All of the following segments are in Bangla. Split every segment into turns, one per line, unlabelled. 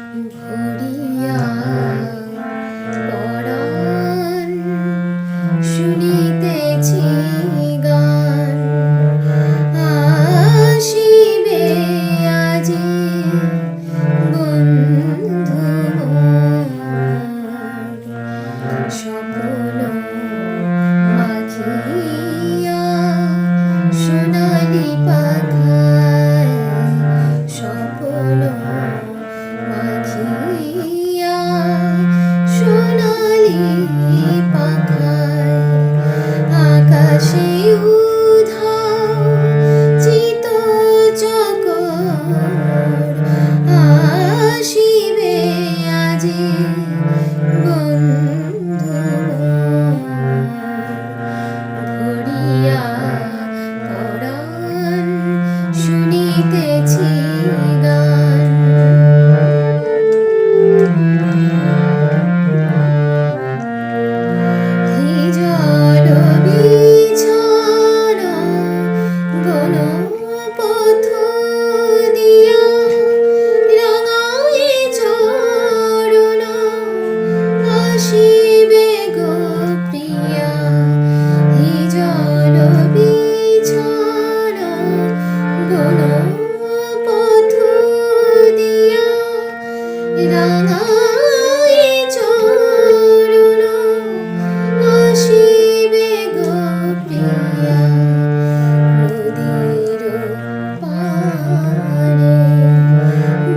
ভরিয়া পরাণ শুনিতেছি গান আসিবে আজি বন্ধু মোর স্বপ্ন মাখিয়া সোনালি পাখায় স্বপ্ন মাখিয়া সোনালি পাখায় আকাশে উধাও চিত চকর আসিবে আজি বন্ধু ভরিয়া পরাণ শুনিতেছি গান হিজল বিছানা গণপথ দিয়া রাঙায়ে চরণ আসিবে গো প্রিয়া হিজল বিছানা গণপথ দিয়া রাঙায়ে চরণ আসিবে গো প্রিয়া নদীর পাড়ে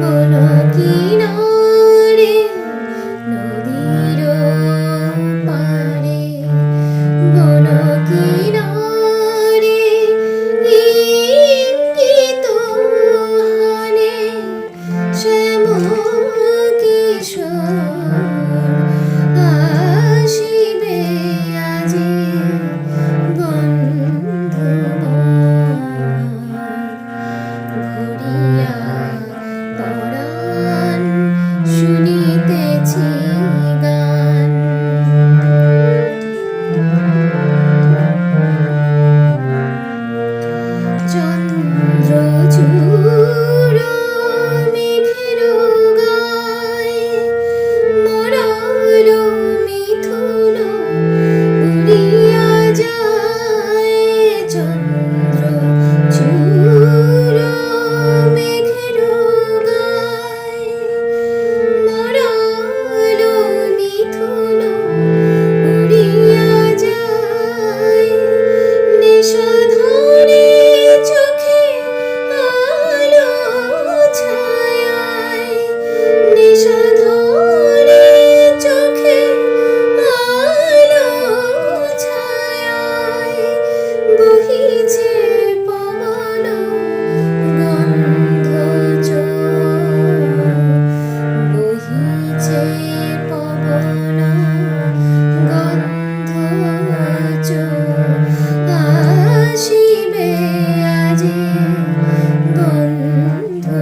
বন কিনারে নদীর পাড়ে বন কিনারে ইঙ্গিত হানে শ্যাম কিশোর আসিবে আজি বন্ধু ভরিয়া পরাণ শুনিতেছি গান চন্দ্রচূড় মেঘের গায় মরার মিথুন উড়িয়া যায় চন্দ্রচূড় মেঘের গায় মরার মিথুন উড়িয়া যায় নিশাধরে চোখে আলো ছায়ায় নিশাধরে চোখে আলো ছায়ায় বহিছে পবন গন্ধ বহিছে পবন গন্ধ আসিবে আজি বন্ধু